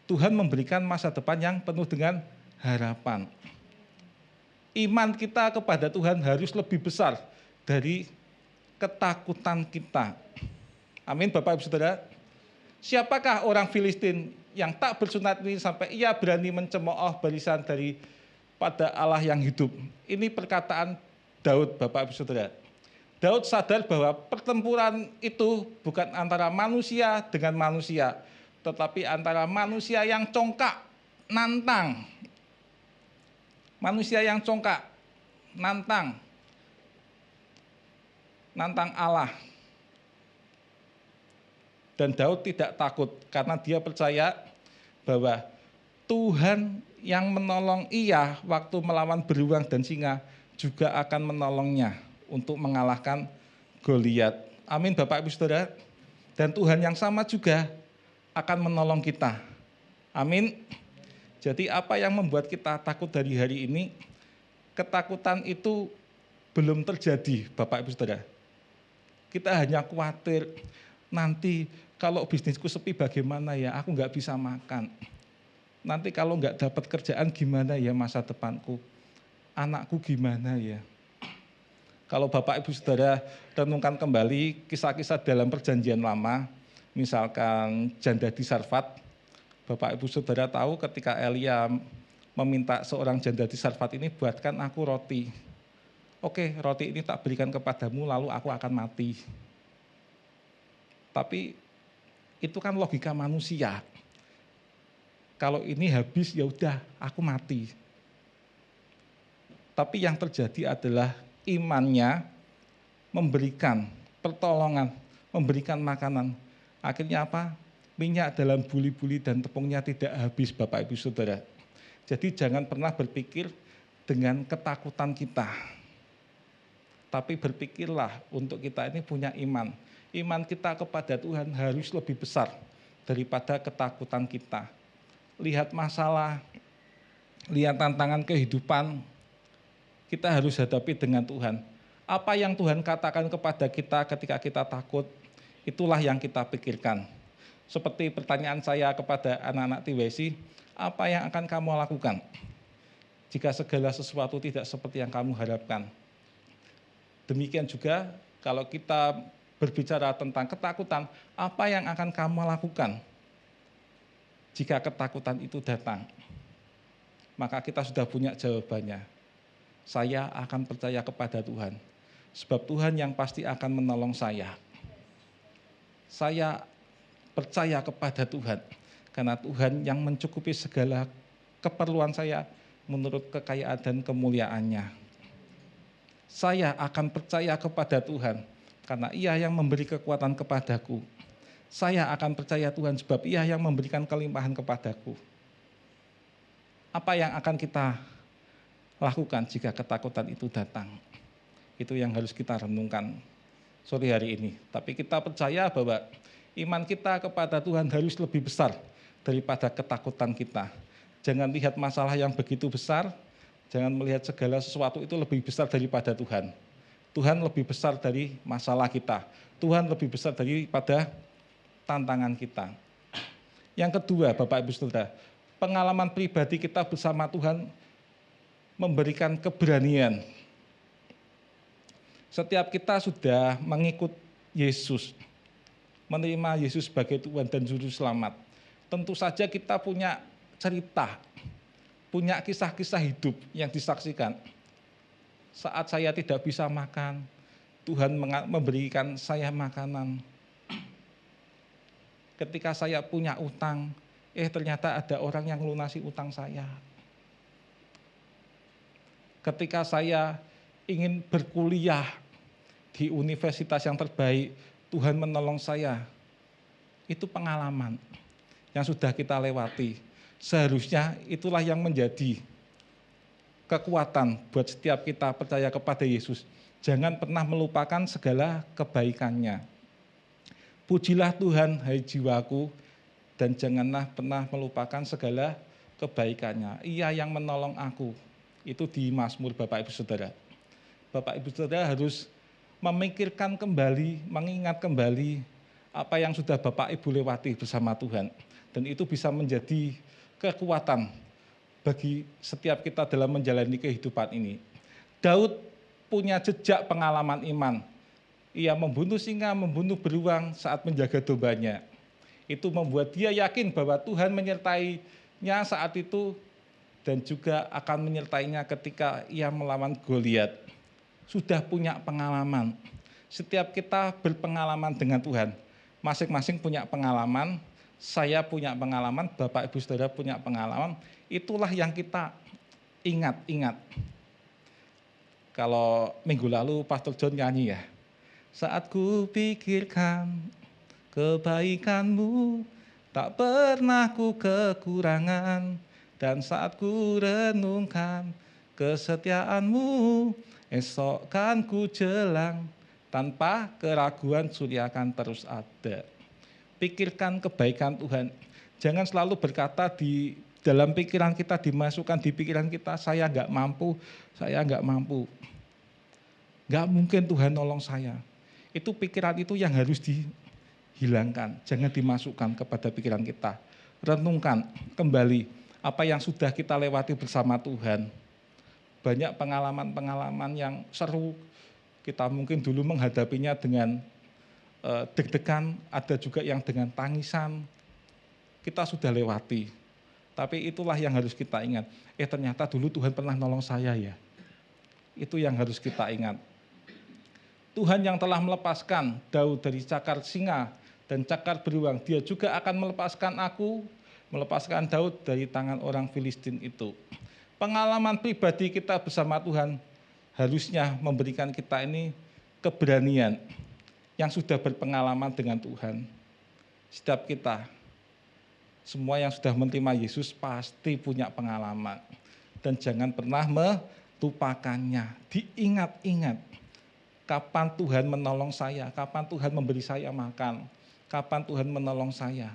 Tuhan memberikan masa depan yang penuh dengan harapan. Iman kita kepada Tuhan harus lebih besar dari ketakutan kita. Amin, Bapak Ibu Saudara. Siapakah orang Filistin yang tak bersunat ini sampai ia berani mencemooh barisan daripada Allah yang hidup? Ini perkataan Daud, Bapak Ibu Saudara. Daud sadar bahwa pertempuran itu bukan antara manusia dengan manusia, tetapi antara manusia yang congkak, nantang. Manusia yang congkak, nantang Allah. Dan Daud tidak takut karena dia percaya bahwa Tuhan yang menolong ia waktu melawan beruang dan singa juga akan menolongnya untuk mengalahkan Goliat. Amin, Bapak Ibu Saudara. Dan Tuhan yang sama juga akan menolong kita. Amin. Jadi apa yang membuat kita takut dari hari ini? Ketakutan itu belum terjadi, Bapak Ibu Saudara. Kita hanya khawatir, nanti kalau bisnisku sepi bagaimana ya, aku nggak bisa makan. Nanti kalau nggak dapat kerjaan gimana ya masa depanku? Anakku gimana ya? Kalau Bapak Ibu Saudara renungkan kembali kisah-kisah dalam perjanjian lama, misalkan janda di Sarfat, Bapak Ibu Saudara tahu ketika Elia meminta seorang janda di Sarfat ini, buatkan aku roti. Oke, roti ini tak berikan kepadamu lalu aku akan mati. Tapi itu kan logika manusia. Kalau ini habis ya udah aku mati. Tapi yang terjadi adalah imannya memberikan pertolongan, memberikan makanan. Akhirnya apa? Minyak dalam buli-buli dan tepungnya tidak habis, Bapak Ibu Saudara. Jadi jangan pernah berpikir dengan ketakutan kita. Tapi berpikirlah untuk kita ini punya iman. Iman kita kepada Tuhan harus lebih besar daripada ketakutan kita. Lihat masalah, lihat tantangan kehidupan, kita harus hadapi dengan Tuhan. Apa yang Tuhan katakan kepada kita ketika kita takut, itulah yang kita pikirkan. Seperti pertanyaan saya kepada anak-anak TWC, apa yang akan kamu lakukan jika segala sesuatu tidak seperti yang kamu harapkan? Demikian juga kalau kita berbicara tentang ketakutan, apa yang akan kamu lakukan jika ketakutan itu datang? Maka kita sudah punya jawabannya. Saya akan percaya kepada Tuhan, sebab Tuhan yang pasti akan menolong saya. Saya percaya kepada Tuhan, karena Tuhan yang mencukupi segala keperluan saya menurut kekayaan dan kemuliaannya. Saya akan percaya kepada Tuhan, karena Ia yang memberi kekuatan kepadaku. Saya akan percaya Tuhan sebab Ia yang memberikan kelimpahan kepadaku. Apa yang akan kita lakukan jika ketakutan itu datang? Itu yang harus kita renungkan sore hari ini. Tapi kita percaya bahwa iman kita kepada Tuhan harus lebih besar daripada ketakutan kita. Jangan lihat masalah yang begitu besar, jangan melihat segala sesuatu itu lebih besar daripada Tuhan. Tuhan lebih besar dari masalah kita. Tuhan lebih besar daripada tantangan kita. Yang kedua, Bapak Ibu Saudara, pengalaman pribadi kita bersama Tuhan memberikan keberanian. Setiap kita sudah mengikut Yesus, menerima Yesus sebagai Tuhan dan Juru Selamat. Tentu saja kita punya cerita, punya kisah-kisah hidup yang disaksikan. Saat saya tidak bisa makan, Tuhan memberikan saya makanan. Ketika saya punya utang, ternyata ada orang yang melunasi utang saya. Ketika saya ingin berkuliah di universitas yang terbaik, Tuhan menolong saya. Itu pengalaman yang sudah kita lewati. Seharusnya itulah yang menjadi kekuatan buat setiap kita percaya kepada Yesus. Jangan pernah melupakan segala kebaikannya. Pujilah Tuhan, hai jiwaku, dan janganlah pernah melupakan segala kebaikannya. Ia yang menolong aku. Itu di Mazmur, Bapak Ibu Saudara. Bapak Ibu Saudara harus memikirkan kembali, mengingat kembali apa yang sudah Bapak Ibu lewati bersama Tuhan. Dan itu bisa menjadi kekuatan bagi setiap kita dalam menjalani kehidupan ini. Daud punya jejak pengalaman iman. Ia membunuh singa, membunuh beruang saat menjaga dombanya. Itu membuat dia yakin bahwa Tuhan menyertainya saat itu dan juga akan menyertainya ketika ia melawan Goliat. Sudah punya pengalaman. Setiap kita berpengalaman dengan Tuhan. Masing-masing punya pengalaman. Saya punya pengalaman, Bapak Ibu Saudara punya pengalaman, itulah yang kita ingat-ingat. Kalau minggu lalu Pastor John nyanyi ya, saat ku pikirkan kebaikanmu, tak pernah ku kekurangan, dan saat ku renungkan kesetiaanmu, esok kan ku jelang, tanpa keraguan surya akan terus ada. Pikirkan kebaikan Tuhan. Jangan selalu berkata di dalam pikiran kita, dimasukkan di pikiran kita, saya enggak mampu, saya enggak mampu. Enggak mungkin Tuhan nolong saya. Itu pikiran itu yang harus dihilangkan. Jangan dimasukkan kepada pikiran kita. Renungkan kembali apa yang sudah kita lewati bersama Tuhan. Banyak pengalaman-pengalaman yang seru. Kita mungkin dulu menghadapinya dengan deg-degan, ada juga yang dengan tangisan, kita sudah lewati. Tapi itulah yang harus kita ingat. Ternyata dulu Tuhan pernah nolong saya ya. Itu yang harus kita ingat. Tuhan yang telah melepaskan Daud dari cakar singa dan cakar beruang, dia juga akan melepaskan aku, melepaskan Daud dari tangan orang Filistin itu. Pengalaman pribadi kita bersama Tuhan harusnya memberikan kita ini keberanian, yang sudah berpengalaman dengan Tuhan. Setiap kita, semua yang sudah menerima Yesus pasti punya pengalaman. Dan jangan pernah melupakannya. Diingat-ingat, kapan Tuhan menolong saya, kapan Tuhan memberi saya makan, kapan Tuhan menolong saya.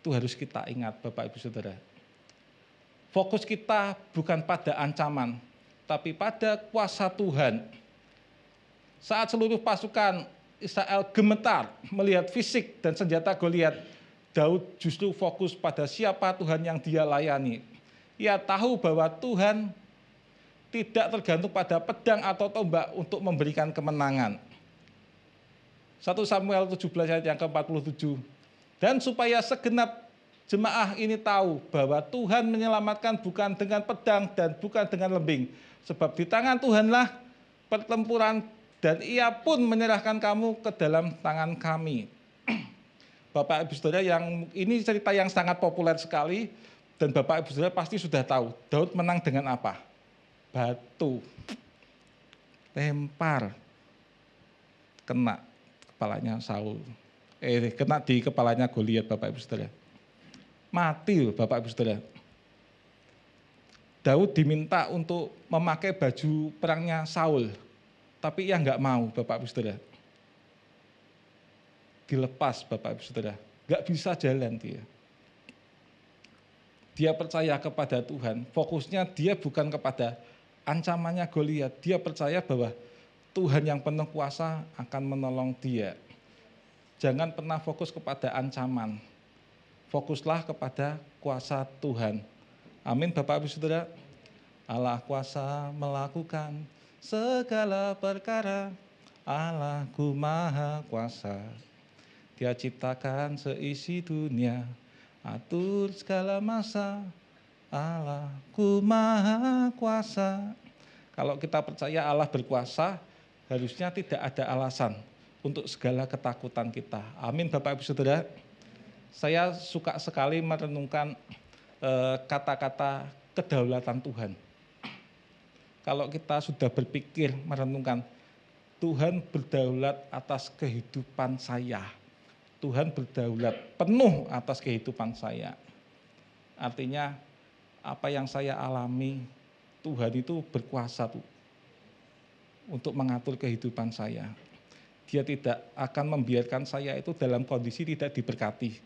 Itu harus kita ingat, Bapak Ibu Saudara. Fokus kita bukan pada ancaman, tapi pada kuasa Tuhan. Saat seluruh pasukan Israel gemetar melihat fisik dan senjata Goliat, Daud justru fokus pada siapa Tuhan yang dia layani. Ia tahu bahwa Tuhan tidak tergantung pada pedang atau tombak untuk memberikan kemenangan. 1 Samuel 17 ayat yang ke-47. Dan supaya segenap jemaah ini tahu bahwa Tuhan menyelamatkan bukan dengan pedang dan bukan dengan lembing. Sebab di tangan Tuhanlah pertempuran, dan ia pun menyerahkan kamu ke dalam tangan kami. Bapak Ibu Saudara, yang ini cerita yang sangat populer sekali, dan Bapak Ibu Saudara pasti sudah tahu, Daud menang dengan apa? Batu. Lempar. Kena kepalanya Saul. Kena di kepalanya Goliat, Bapak Ibu Saudara. Mati loh, Bapak Ibu Saudara. Daud diminta untuk memakai baju perangnya Saul. Tapi ia enggak mau, Bapak Ibu Saudara. Dilepas, Bapak Ibu Saudara. Enggak bisa jalan dia. Dia percaya kepada Tuhan. Fokusnya dia bukan kepada ancamannya Goliat. Dia percaya bahwa Tuhan yang penuh kuasa akan menolong dia. Jangan pernah fokus kepada ancaman. Fokuslah kepada kuasa Tuhan. Amin, Bapak Ibu Saudara. Allah kuasa melakukan segala perkara, Allahku maha kuasa. Dia ciptakan seisi dunia, atur segala masa, Allahku maha kuasa. Kalau kita percaya Allah berkuasa, harusnya tidak ada alasan untuk segala ketakutan kita. Amin, Bapak Ibu Saudara. Saya suka sekali merenungkan kata-kata kedaulatan Tuhan. Kalau kita sudah berpikir, merenungkan, Tuhan berdaulat atas kehidupan saya. Tuhan berdaulat penuh atas kehidupan saya. Artinya, apa yang saya alami, Tuhan itu berkuasa untuk mengatur kehidupan saya. Dia tidak akan membiarkan saya itu dalam kondisi tidak diberkati.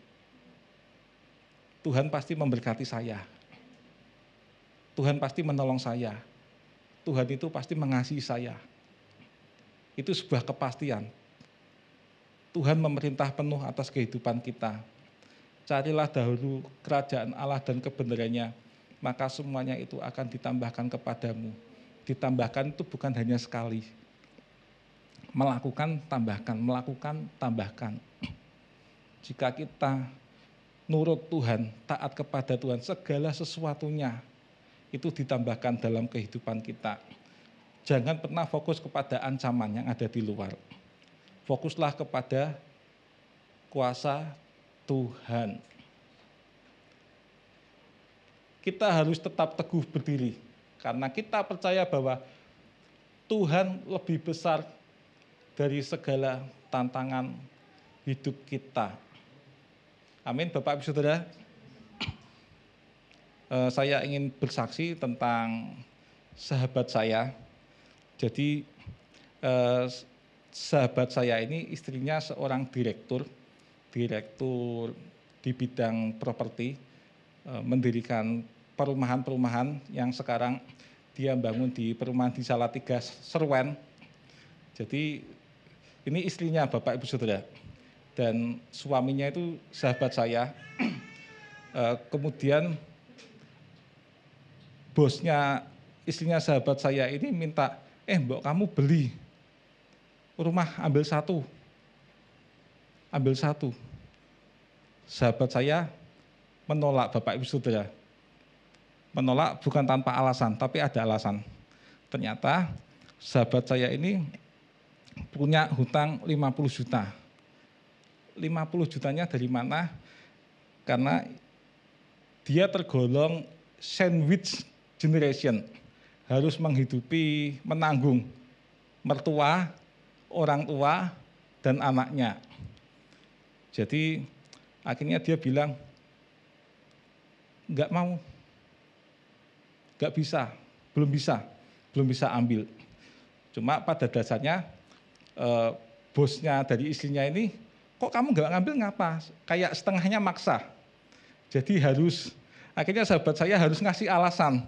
Tuhan pasti memberkati saya. Tuhan pasti menolong saya. Tuhan itu pasti mengasihi saya. Itu sebuah kepastian. Tuhan memerintah penuh atas kehidupan kita. Carilah dahulu kerajaan Allah dan kebenarannya, maka semuanya itu akan ditambahkan kepadamu. Ditambahkan itu bukan hanya sekali. Melakukan, tambahkan. Jika kita nurut Tuhan, taat kepada Tuhan, segala sesuatunya itu ditambahkan dalam kehidupan kita. Jangan pernah fokus kepada ancaman yang ada di luar. Fokuslah kepada kuasa Tuhan. Kita harus tetap teguh berdiri, karena kita percaya bahwa Tuhan lebih besar dari segala tantangan hidup kita. Amin, Bapak Ibu Saudara. Saya ingin bersaksi tentang sahabat saya. Jadi sahabat saya ini istrinya seorang direktur di bidang properti, mendirikan perumahan-perumahan yang sekarang dia bangun di perumahan di Salatiga, Serwen. Jadi ini istrinya Bapak Ibu Saudara, dan suaminya itu sahabat saya. Kemudian bosnya istrinya sahabat saya ini minta, mbok kamu beli rumah, ambil satu. Sahabat saya menolak, Bapak Ibu Saudara. Menolak bukan tanpa alasan, tapi ada alasan. Ternyata sahabat saya ini punya hutang 50 juta. 50 jutanya dari mana? Karena dia tergolong sandwich generation. Harus menghidupi, menanggung mertua, orang tua, dan anaknya. Jadi akhirnya dia bilang, enggak mau, enggak bisa, belum bisa ambil. Cuma pada dasarnya bosnya dari istrinya ini, kok kamu enggak ngambil ngapa? Kayak setengahnya maksa. Jadi akhirnya sahabat saya harus ngasih alasan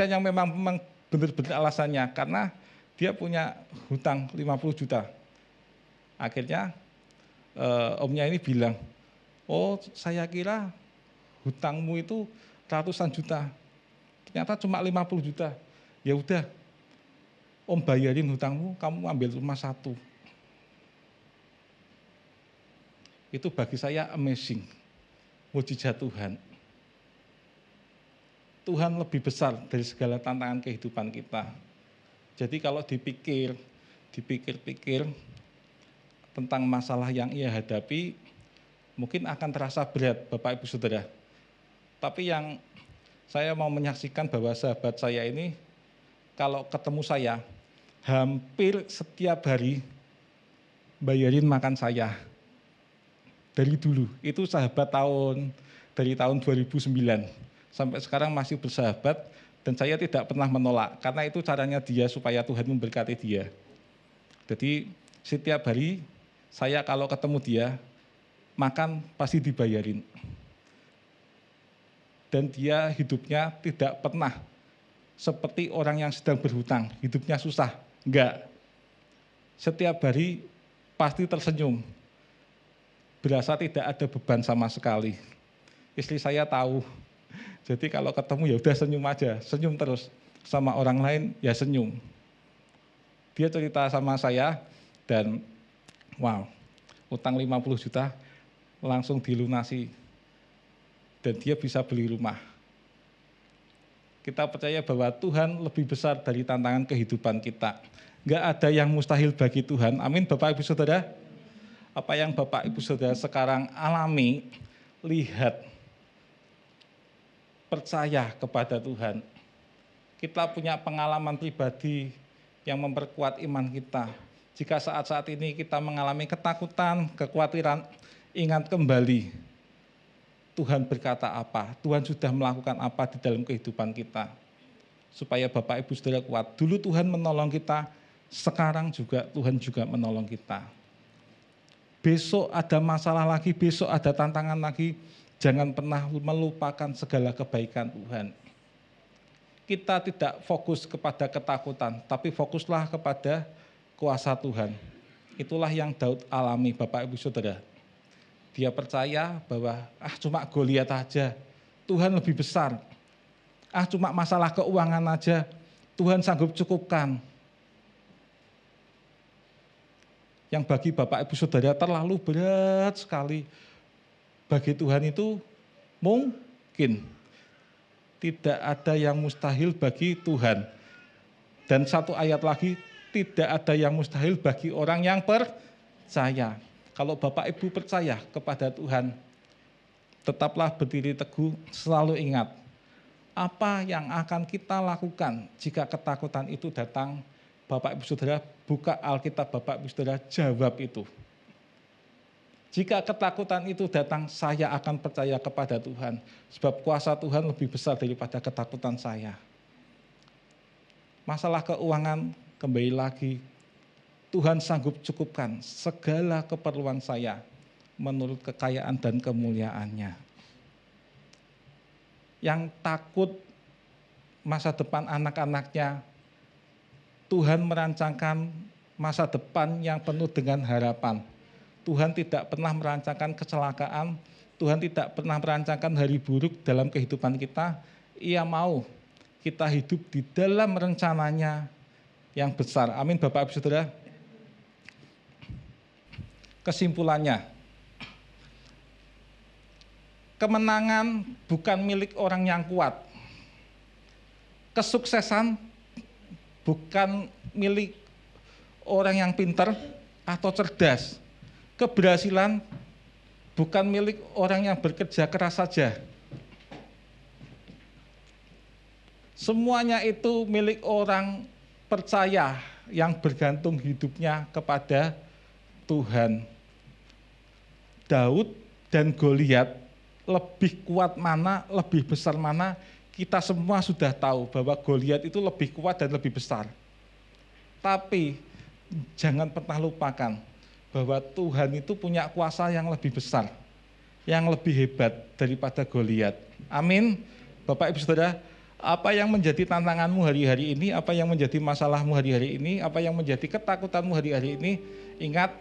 yang memang benar-benar alasannya, karena dia punya hutang 50 juta. Akhirnya omnya ini bilang, oh saya kira hutangmu itu ratusan juta, ternyata cuma 50 juta. Ya udah, om bayarin hutangmu, kamu ambil rumah satu. Itu bagi saya amazing, mujizat Tuhan. Tuhan lebih besar dari segala tantangan kehidupan kita. Jadi kalau dipikir tentang masalah yang ia hadapi, mungkin akan terasa berat, Bapak Ibu Saudara. Tapi yang saya mau menyaksikan bahwa sahabat saya ini, kalau ketemu saya, hampir setiap hari bayarin makan saya. Dari dulu, itu sahabat dari tahun 2009, sampai sekarang masih bersahabat, dan saya tidak pernah menolak, karena itu caranya dia supaya Tuhan memberkati dia. Jadi setiap hari saya kalau ketemu dia, makan pasti dibayarin. Dan dia hidupnya tidak pernah seperti orang yang sedang berhutang, hidupnya susah, enggak. Setiap hari pasti tersenyum, berasa tidak ada beban sama sekali. Istri saya tahu, jadi kalau ketemu ya udah senyum aja, senyum terus. Sama orang lain ya senyum. Dia cerita sama saya, dan wow, utang 50 juta langsung dilunasi. Dan dia bisa beli rumah. Kita percaya bahwa Tuhan lebih besar dari tantangan kehidupan kita. Enggak ada yang mustahil bagi Tuhan. Amin, Bapak Ibu Saudara. Apa yang Bapak Ibu Saudara sekarang alami, lihat, percaya kepada Tuhan. Kita punya pengalaman pribadi yang memperkuat iman kita. Jika saat-saat ini kita mengalami ketakutan, kekhawatiran, ingat kembali Tuhan berkata apa, Tuhan sudah melakukan apa di dalam kehidupan kita. Supaya Bapak Ibu Saudara kuat. Dulu Tuhan menolong kita, sekarang juga Tuhan juga menolong kita. Besok ada masalah lagi, besok ada tantangan lagi, jangan pernah melupakan segala kebaikan Tuhan. Kita tidak fokus kepada ketakutan, tapi fokuslah kepada kuasa Tuhan. Itulah yang Daud alami, Bapak Ibu Saudara. Dia percaya bahwa cuma Goliat aja, Tuhan lebih besar. Cuma masalah keuangan aja, Tuhan sanggup cukupkan. Yang bagi Bapak Ibu Saudara terlalu berat sekali, bagi Tuhan itu mungkin. Tidak ada yang mustahil bagi Tuhan. Dan satu ayat lagi, tidak ada yang mustahil bagi orang yang percaya. Kalau Bapak Ibu percaya kepada Tuhan, tetaplah berdiri teguh, selalu ingat apa yang akan kita lakukan jika ketakutan itu datang. Bapak Ibu Saudara, buka Alkitab Bapak Ibu Saudara, jawab itu. Jika ketakutan itu datang, saya akan percaya kepada Tuhan. Sebab kuasa Tuhan lebih besar daripada ketakutan saya. Masalah keuangan, kembali lagi, Tuhan sanggup cukupkan segala keperluan saya menurut kekayaan dan kemuliaannya. Yang takut masa depan anak-anaknya, Tuhan merancangkan masa depan yang penuh dengan harapan. Tuhan tidak pernah merancangkan kecelakaan, Tuhan tidak pernah merancangkan hari buruk dalam kehidupan kita. Ia mau kita hidup di dalam rencananya yang besar. Amin Bapak Ibu Saudara. Kesimpulannya, kemenangan bukan milik orang yang kuat. Kesuksesan bukan milik orang yang pintar atau cerdas. Keberhasilan bukan milik orang yang bekerja keras saja. Semuanya itu milik orang percaya yang bergantung hidupnya kepada Tuhan. Daud dan Goliat lebih kuat mana, lebih besar mana, kita semua sudah tahu bahwa Goliat itu lebih kuat dan lebih besar. Tapi jangan pernah lupakan bahwa Tuhan itu punya kuasa yang lebih besar, yang lebih hebat daripada Goliat. Amin. Bapak Ibu Saudara, apa yang menjadi tantanganmu hari-hari ini, apa yang menjadi masalahmu hari-hari ini, apa yang menjadi ketakutanmu hari-hari ini, ingat,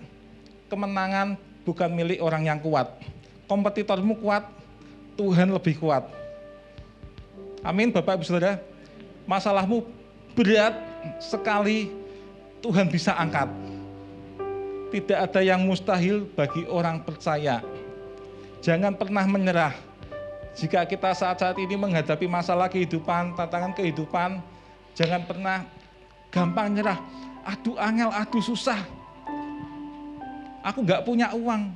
kemenangan bukan milik orang yang kuat. Kompetitormu kuat, Tuhan lebih kuat. Amin Bapak Ibu Saudara. Masalahmu berat sekali, Tuhan bisa angkat. Tidak ada yang mustahil bagi orang percaya. Jangan pernah menyerah. Jika kita saat-saat ini menghadapi masalah kehidupan, tantangan kehidupan, jangan pernah gampang nyerah. Aduh angel, aduh susah. Aku gak punya uang,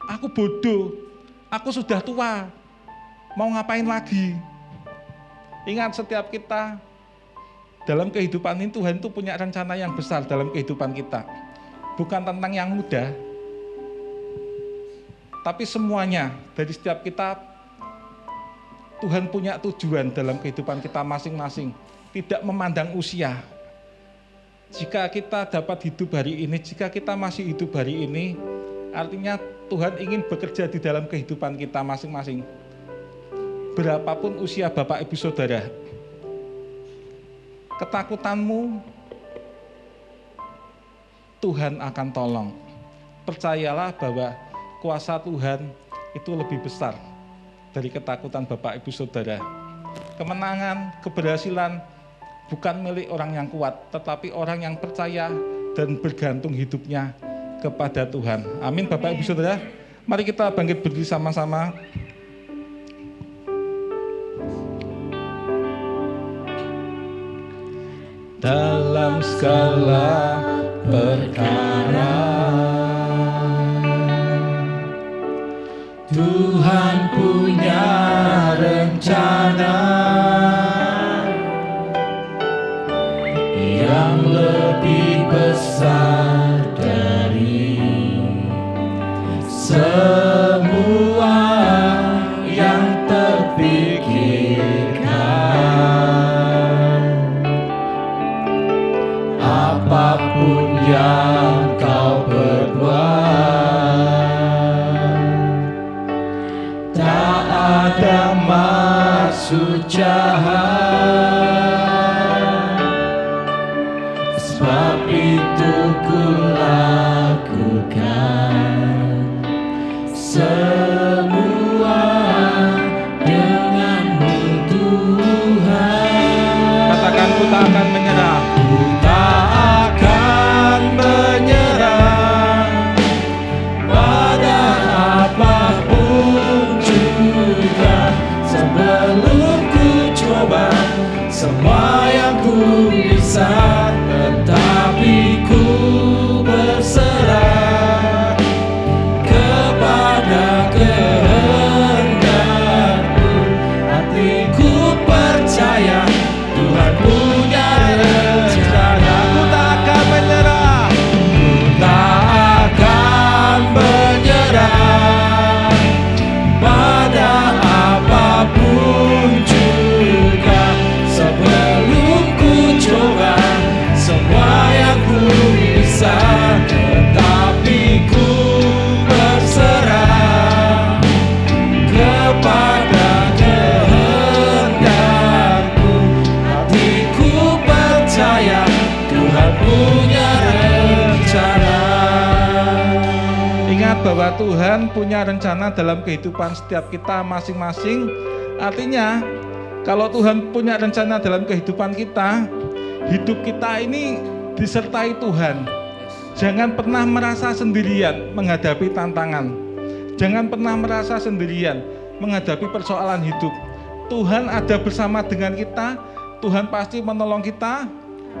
aku bodoh, aku sudah tua, mau ngapain lagi? Ingat, setiap kita dalam kehidupan ini Tuhan itu punya rencana yang besar dalam kehidupan kita. Bukan tentang yang mudah, tapi semuanya dari setiap kita, Tuhan punya tujuan dalam kehidupan kita masing-masing. Tidak memandang usia. Jika kita dapat hidup hari ini, jika kita masih hidup hari ini, artinya Tuhan ingin bekerja di dalam kehidupan kita masing-masing. Berapapun usia Bapak Ibu Saudara, ketakutanmu, Tuhan akan tolong. Percayalah bahwa kuasa Tuhan itu lebih besar dari ketakutan Bapak Ibu Saudara. Kemenangan, keberhasilan bukan milik orang yang kuat, tetapi orang yang percaya dan bergantung hidupnya kepada Tuhan. Amin Bapak Ibu Saudara. Mari kita bangkit berdiri sama-sama. Dalam segala perkara Tuhan punya rencana yang lebih besar dari semua yang terpikirkan. Apapun yang kau perbuat, tak ada maksud jahat, sebab itu ku lakukan semua denganmu Tuhan. Katakan, ku tak akan menyerah. Ku tak akan menyerah pada apapun juga, sebelum ku coba semua yang ku bisa, tetapi ku berserah kepada kehendak-Mu. Hatiku percaya Tuhan punya rencana. Ku tak akan menyerah. Ku tak akan menyerah pada apapun juga, sebelum ku coba semua yang ku bisa, tetapi ku berserah kepada kehendak-Mu. Hatiku percaya Tuhan punya rencana. Ingat bahwa Tuhan punya rencana dalam kehidupan setiap kita masing-masing. Artinya, kalau Tuhan punya rencana dalam kehidupan kita, hidup kita ini disertai Tuhan. Jangan pernah merasa sendirian menghadapi tantangan. Jangan pernah merasa sendirian menghadapi persoalan hidup. Tuhan ada bersama dengan kita. Tuhan pasti menolong kita.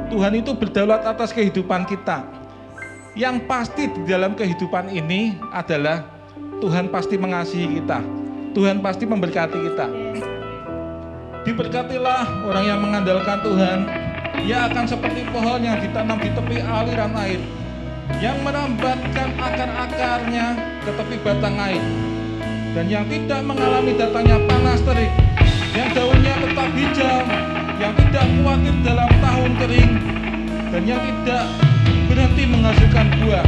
Tuhan itu berdaulat atas kehidupan kita. Yang pasti di dalam kehidupan ini adalah Tuhan pasti mengasihi kita. Tuhan pasti memberkati kita. Diberkatilah orang yang mengandalkan Tuhan. Ia akan seperti pohon yang ditanam di tepi aliran air, yang merambatkan akar-akarnya ke tepi batang air, dan yang tidak mengalami datangnya panas terik, yang daunnya tetap hijau, yang tidak khawatir dalam tahun kering, dan yang tidak berhenti menghasilkan buah.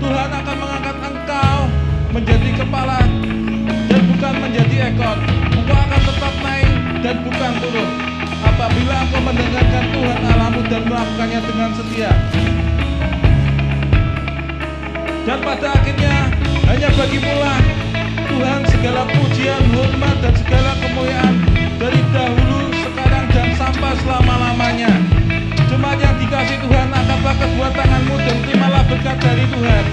Tuhan akan mengangkat engkau menjadi kepala dan bukan menjadi ekor. Engkau akan tetap naik dan bukan turun, apabila engkau mendengarkan Tuhan Allahmu dan melakukannya dengan setia. Dan pada akhirnya hanya bagimu-lah Tuhan segala pujian, hormat, dan segala kemuliaan dari dahulu, sekarang, dan sampai selama-lamanya. Jemaat yang dikasihi Tuhan, angkatlah kedua tanganmu dan terimalah berkat dari Tuhan.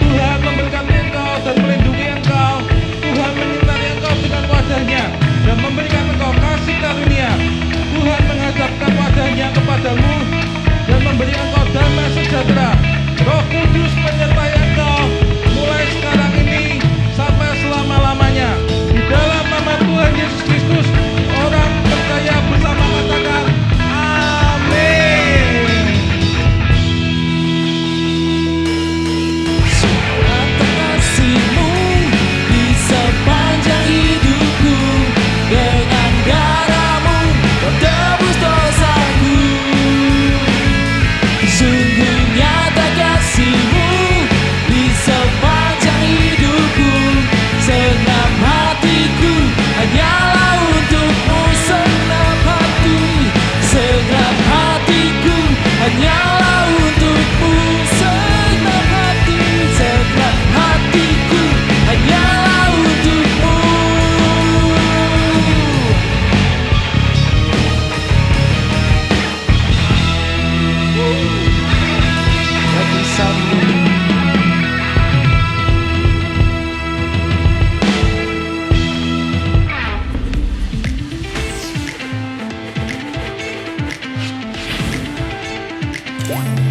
Tuhan memberkati engkau dan melindungi engkau. Tuhan menyertai engkau dengan wajah-Nya dan memberikan engkau kasih karunia. Tuhan menghadapkan wajah-Nya kepadamu dan memberi engkau damai sejahtera. Roh Kudus menyertai engkau mulai sekarang ini sampai selama-lamanya. Di dalam nama Tuhan Yesus Kristus, orang percaya bersama katakan amin. Kasih-Mu di sepanjang hidupku, dengan darah-Mu Kau tebus dosaku. Sungguh nyata kasih-Mu di sepanjang hidupku, senam hatiku hanyalah untuk-Mu. Senam hati, senam hatiku hanyalah untuk-Mu. Senam hati, senam hatiku hanyalah untuk-Mu. Bagi sambung Amin.